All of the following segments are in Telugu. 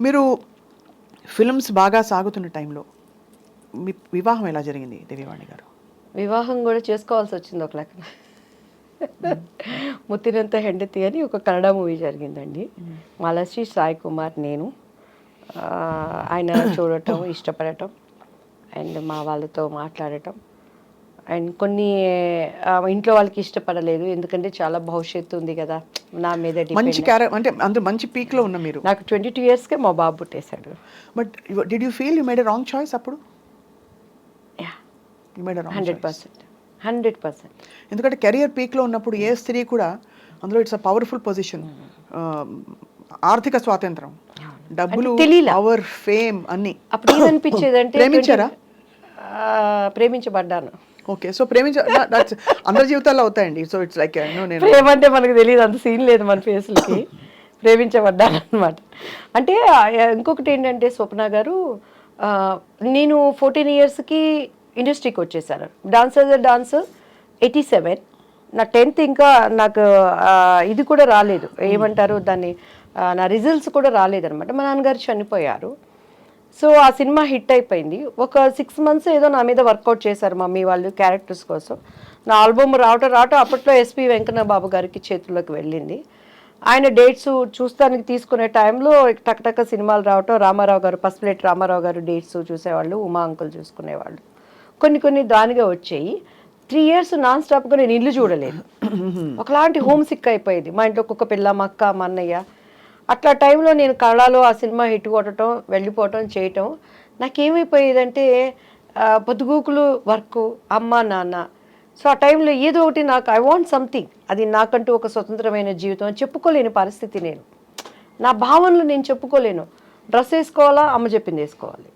మీరు ఫిల్మ్స్ బాగా సాగుతున్న టైంలో మీ వివాహం ఎలా జరిగింది దివ్యవాణి గారు? వివాహం కూడా చేసుకోవాల్సి వచ్చింది ఒక లెక్కన. ముత్తినంత హెండతి అని ఒక కన్నడ మూవీ జరిగిందండి. మాలశ్రీ సాయి కుమార్ నేను ఆయన చూడటం ఇష్టపడటం అండ్ మా వాళ్ళతో మాట్లాడటం అండ్ కొన్ని ఇంట్లో వాళ్ళకి ఇష్టపడలేదు, ఎందుకంటే చాలా భవిష్యత్తు ఉంది కదా నా మీద మంచి డిపెండ్. అంటే అందరూ మంచి పీక్లో ఉన్న మీరు. నాకు 22 yearsకే మా బాబు పుట్టేశాడు. But did you feel you made a wrong choice అప్పుడు? You made a wrong 100%. 100%. ఎందుకంటే కెరియర్ పీక్లో ఉన్నప్పుడు ఏ స్త్రీ కూడా, అందులో ఇట్స్ అ పవర్ఫుల్ పొజిషన్, ఆర్థిక స్వాతంత్రం, డబ్బులు, పవర్, ఫేమ్ అన్ని. అప్పుడు ఏమనిపించేది అంటే ప్రేమించారా? ప్రేమించబడ్డాను. ఓకే, సో అందరి జీవితాల్లో అవుతాయండి. సో ఇట్స్ లైక్ ప్రేమ అంటే మనకు తెలియదు, అంత సీన్ లేదు మన ఫేస్లకి. ప్రేమించబడ్డాను అనమాట. అంటే ఇంకొకటి ఏంటంటే స్వప్న గారు, నేను 14 yearsకి ఇండస్ట్రీకి వచ్చేసాను. డాన్స్ 87. నా 10th ఇంకా నాకు ఇది కూడా రాలేదు, ఏమంటారు దాన్ని, నా రిజల్ట్స్ కూడా రాలేదనమాట. మా నాన్నగారు చనిపోయారు. సో ఆ సినిమా హిట్ అయిపోయింది. ఒక 6 months ఏదో నా మీద వర్కౌట్ చేశారు మమ్మీ వాళ్ళు క్యారెక్టర్స్ కోసం. నా ఆల్బమ్ రావటం అప్పట్లో ఎస్పి వెంకన్న బాబు గారికి చేతుల్లోకి వెళ్ళింది. ఆయన డేట్స్ చూస్తానికి తీసుకునే టైంలో టక్టక్క సినిమాలు రావటం, రామారావు గారు, పసుపులేటి రామారావు గారు డేట్స్ చూసేవాళ్ళు, ఉమా అంకుల్ చూసుకునేవాళ్ళు. కొన్ని దానిగా వచ్చాయి. 3 years నాన్ స్టాప్గా నేను ఇల్లు చూడలేదు. ఒకలాంటి హోమ్ సిక్ అయిపోయేది. మా ఇంట్లో కుక్క పిల్ల, మా అక్క, మా అన్నయ్య. అట్లా టైంలో నేను కళలో ఆ సినిమా హిట్ కొట్టడం, వెళ్ళిపోవటం, చేయటం నాకేమైపోయేదంటే పొద్దుగూకులు వర్క్, అమ్మ నాన్న. సో ఆ టైంలో ఏదో ఒకటి నాకు ఐ వాంట్ సంథింగ్, అది నాకంటూ ఒక స్వతంత్రమైన జీవితం చెప్పుకోలేని పరిస్థితి. నేను నా భావనలు నేను చెప్పుకోలేను. డ్రెస్ వేసుకోవాలా, అమ్మ చెప్పింది వేసుకోవాలి.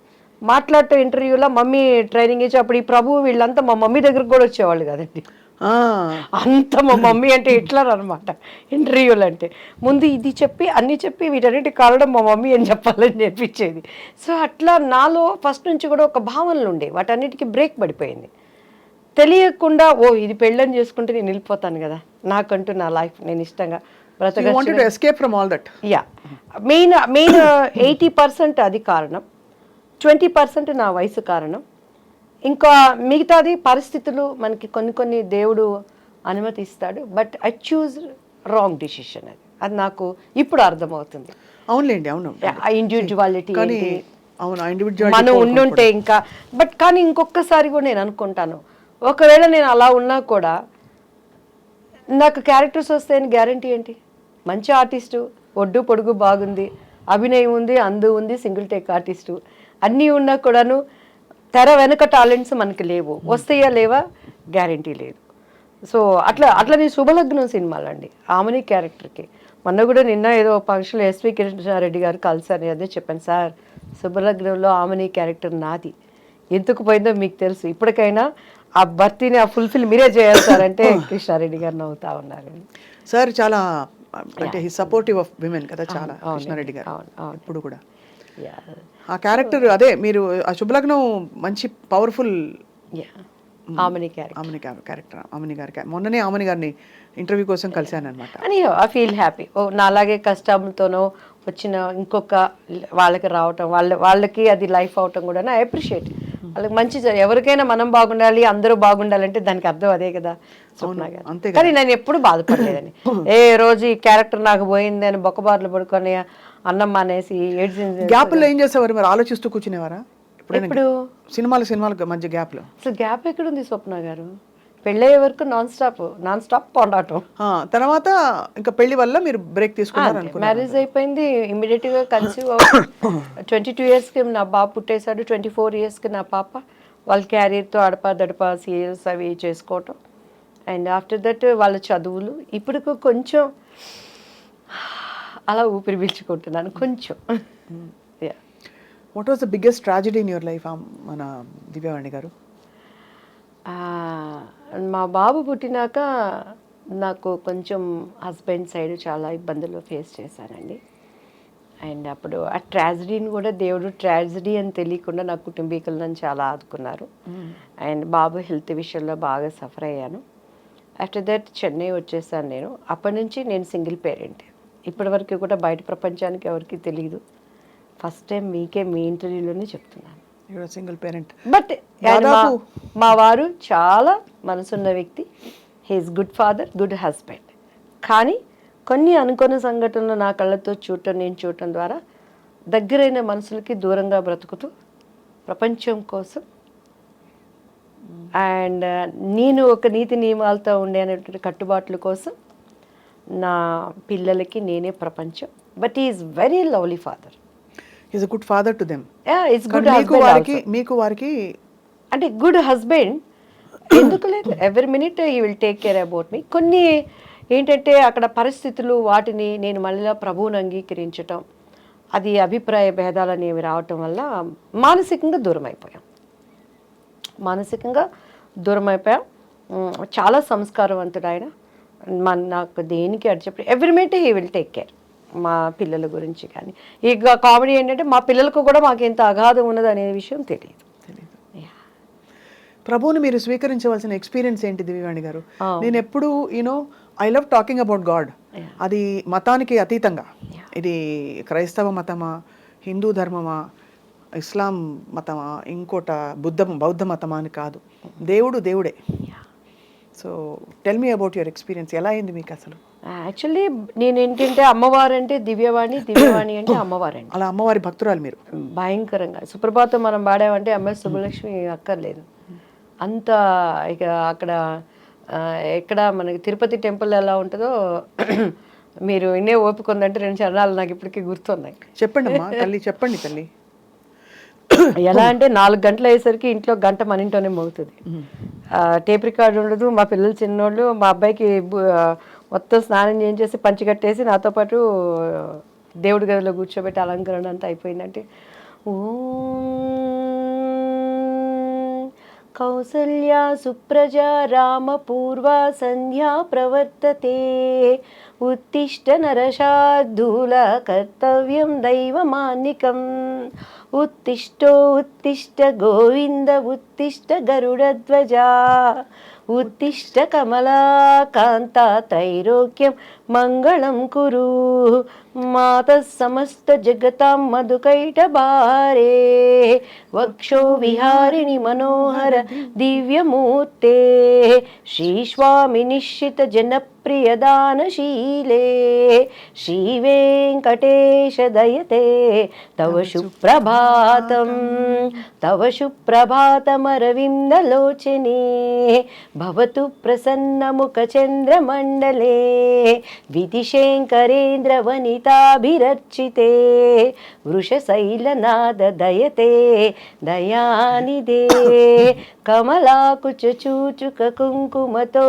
మాట్లాడటం ఇంటర్వ్యూలో మమ్మీ ట్రైనింగ్ ఇచ్చి, అప్పుడు ఈ ప్రభు వీళ్ళంతా మా మమ్మీ దగ్గరకు కూడా వచ్చేవాళ్ళు కదండి. అంత మా మమ్మీ అంటే హిట్లర్ అనమాట. ఇంటర్వ్యూలు అంటే ముందు ఇది చెప్పి అన్ని చెప్పి వీటన్నిటి కారణం మా మమ్మీ అని చెప్పాలని నేర్పించేది. సో అట్లా నాలో ఫస్ట్ నుంచి కూడా ఒక భావనలు ఉండే, వాటన్నిటికీ బ్రేక్ పడిపోయింది. తెలియకుండా ఇది పెళ్ళని చేసుకుంటే నేను వెళ్ళిపోతాను కదా, నాకంటూ నా లైఫ్ నేను ఇష్టంగా యా. మెయిన్ 80% అది కారణం, 20% నా వయసు కారణం. ఇంకా మిగతాది పరిస్థితులు మనకి కొన్ని దేవుడు అనుమతిస్తాడు. But I choose wrong decision. అది నాకు ఇప్పుడు అర్థమవుతుంది. అవునులేండి, అవును. ఇండివిజువాలిటీ అవును, మనం ఉండుంటే ఇంకా. బట్ కానీ ఇంకొకసారి కూడా నేను అనుకుంటాను, ఒకవేళ నేను అలా ఉన్నా కూడా నాకు క్యారెక్టర్స్ వస్తాయని గ్యారంటీ ఏంటి? మంచి ఆర్టిస్టు, ఒడ్డు పొడుగు బాగుంది, అభినయం ఉంది, అందు ఉంది, సింగిల్ టేక్ ఆర్టిస్టు అన్నీ ఉన్నా కూడాను తెర వెనక టాలెంట్స్ మనకి లేవు. వస్తాయా లేవా గ్యారంటీ లేదు. సో అట్లా నేను శుభలగ్నం సినిమాలండి, ఆమెని క్యారెక్టర్కి. మొన్న కూడా నిన్న ఏదో ఫంక్షన్లో ఎస్వి కృష్ణారెడ్డి గారు కలిసాను, అదే చెప్పాను, సార్ శుభలగ్నంలో ఆమెని క్యారెక్టర్ నాది. ఎందుకు పోయిందో మీకు తెలుసు, ఇప్పటికైనా ఆ భర్తీని ఆ ఫుల్ఫిల్ మీరే చేయాలి సార్ అంటే కృష్ణారెడ్డి గారు నవ్వుతా ఉన్నారు. సార్ చాలా అంటే సపోర్టివ్ ఆఫ్ విమెన్ కదా చాలా కృష్ణారెడ్డి గారు ఇప్పుడు కూడా. ఆ క్యారెక్టర్ అదే మీరు ఆ శుభలగ్నం మంచి పవర్ఫుల్ ఆమెని క్యారెక్టర్. ఆమెని గారి మొన్ననే ఆమెని గారిని ఇంటర్వ్యూ కోసం కలిశాను అనమాట. అని ఐ ఫీల్ హ్యాపీ. నాలాగే కష్టంతోనో వచ్చిన ఇంకొక వాళ్ళకి రావటం, వాళ్ళకి అది లైఫ్ అవటం కూడా ఐ అప్రిషియేట్. వాళ్ళకి మంచి, ఎవరికైనా మనం బాగుండాలి, అందరూ బాగుండాలంటే దానికి అర్థం అదే కదా. కానీ నేను ఎప్పుడు బాధపడలేదని, ఏ రోజు ఈ క్యారెక్టర్ నాకు పోయింది అని బొక్కబార్లు పడుకొని అన్నం మానేసి గ్యాప్లో ఏం చేసేవారు మరి? ఆలోచిస్తూ కూర్చునేవారా ఇప్పుడు? సినిమాల మధ్య గ్యాప్లో అసలు గ్యాప్ ఎక్కడుంది స్వప్న గారు? పెళ్ళయ్యే వరకు నాన్ స్టాప్ పోరాటం. తర్వాత ఇంకా పెళ్లి వల్ల మీరు బ్రేక్ తీసుకున్నారు. మ్యారేజ్ అయిపోయింది, ఇమ్మీడియట్ గా కన్సీవ్ 22 yearsకి నా బాబు పుట్టేశాడు. 24 yearsకి నా పాప. వాళ్ళ క్యారియర్తో అడపా సీరియల్స్ అవి చేసుకోవటం. అండ్ ఆఫ్టర్ దట్ వాళ్ళ చదువులు. ఇప్పుడు కొంచెం అలా ఊపిరి పీల్చుకుంటున్నాను కొంచెం. What was the biggest tragedy in your life మన దివ్యవాణి గారు? మా బాబు పుట్టినాక నాకు కొంచెం హస్బెండ్ సైడ్ చాలా ఇబ్బందులు ఫేస్ చేశానండి. అండ్ అప్పుడు ఆ ట్రాజడీని కూడా దేవుడు ట్రాజడీ అని తెలియకుండా నా కుటుంబీకులు నన్ను చాలా ఆదుకున్నారు. అండ్ బాబు హెల్త్ విషయంలో బాగా సఫర్ అయ్యాను. ఆఫ్టర్ దట్ చెన్నై వచ్చేసాను నేను. అప్పటి నుంచి నేను సింగిల్ పేరెంట్. ఇప్పటి వరకు కూడా బయట ప్రపంచానికి ఎవరికి తెలియదు. ఫస్ట్ టైం మీకే మీ ఇంటర్వ్యూలోనే చెప్తున్నాను. Single parent. బట్ మా వారు చాలా మనసున్న వ్యక్తి. He's good father, good husband. కానీ కొన్ని అనుకోని సంఘటనలు నా కళ్ళతో నేను చూడటం ద్వారా దగ్గరైన మనుషులకి దూరంగా బ్రతుకుతూ ప్రపంచం కోసం అండ్ నేను ఒక నీతి నియమాలతో ఉండే అనేటువంటి కట్టుబాట్ల కోసం నా పిల్లలకి నేనే ప్రపంచం. But is very lovely father. Is a good father to them. Is good husband. మీకు వారికి అంటే గుడ్ హస్బెండ్ ఎందుకు లేదు, every minute he will take care about me. కొన్ని ఏంటంటే అక్కడ పరిస్థితులు వాటిని నేను మళ్ళీ ప్రభువుని అంగీకరించటం, అది అభిప్రాయ భేదాలు అనేవి రావటం వల్ల మానసికంగా దూరం అయిపోయాం. చాలా సంస్కారవంతుడు ఆయన. నాకు దేనికి అడి చెప్పి every minute he will take care మా పిల్లల గురించి. కానీ ఇక కామెడీ ఏంటంటే మా పిల్లలకు కూడా మాకు ఎంత అగాధం ఉన్నది అనే విషయం తెలియదు. ప్రభువుని మీరు స్వీకరించవలసిన ఎక్స్పీరియన్స్ ఏంటి దివ్యవాణి గారు? నేను ఎప్పుడు I love talking about God. అది మతానికి అతీతంగా, ఇది క్రైస్తవ మతమా, హిందూ ధర్మమా, ఇస్లాం మతమా, ఇంకోట బౌద్ధ మతమా అని కాదు, దేవుడు దేవుడే. So tell me about your experience. ఎలా అయింది మీకు అసలు? యాక్చువల్లీ నేను ఏంటంటే అమ్మవారు అంటే దివ్యవాణి, దివ్యవాణి అంటే అమ్మవారండి. అలా అమ్మవారి భక్తురాలు మీరు. భయంకరంగా సుప్రభాతం మనం పాడామంటే ఎంఎస్ సుబ్బలక్ష్మి అక్కర్లేదు అంత. ఇక అక్కడ ఎక్కడ మనకి తిరుపతి టెంపుల్ ఎలా ఉంటుందో మీరు ఇన్నే ఓపిక ఉందంటే 2 చరణాలు నాకు ఇప్పటికీ గుర్తున్నాయి. చెప్పండి అమ్మా తల్లి, చెప్పండి తల్లి. ఎలా అంటే 4 గంటలు అయ్యేసరికి ఇంట్లో గంట మన ఇంట్లోనే మోగుతుంది. టేప్ రికార్డు ఉండదు. మా పిల్లలు చిన్నోళ్ళు. మా అబ్బాయికి మొత్తం స్నానం చేయించేసి పంచి కట్టేసి నాతో పాటు దేవుడి గదిలో కూర్చోబెట్టి అలంకరణ అంతా అయిపోయిందంటే కౌసల్యా సుప్రజా రామ పూర్వా సంధ్యా ప్రవర్తతే ఉత్తిష్ట నరశార్దూల కర్తవ్యం దైవమాన్నికం ఉత్తిష్టో ఉత్తిష్ట గోవింద ఉత్తిష్ట గరుడధ్వజా ఉత్తిష్ట కమలాకాంత త్రైలోక్యం మంగళం కురు మాతః సమస్త జగతాం మధుకైటభారే వక్షో విహారిణి మనోహర దివ్యమూర్తే శ్రీస్వామి నిశ్చిత జనప్రియదానశీలే శ్రీవేంకటేశ దయతే తవ సుప్రభాతం తవ సుప్రభాతమరవిందలోచనే భవతు ప్రసన్నముఖచంద్రమండలే విధిశేంకరేంద్ర వనితాభిరర్చితే వృషశైలనాద దయతే దయానిదే కమలాకుచ చూచుక కుంకుమతో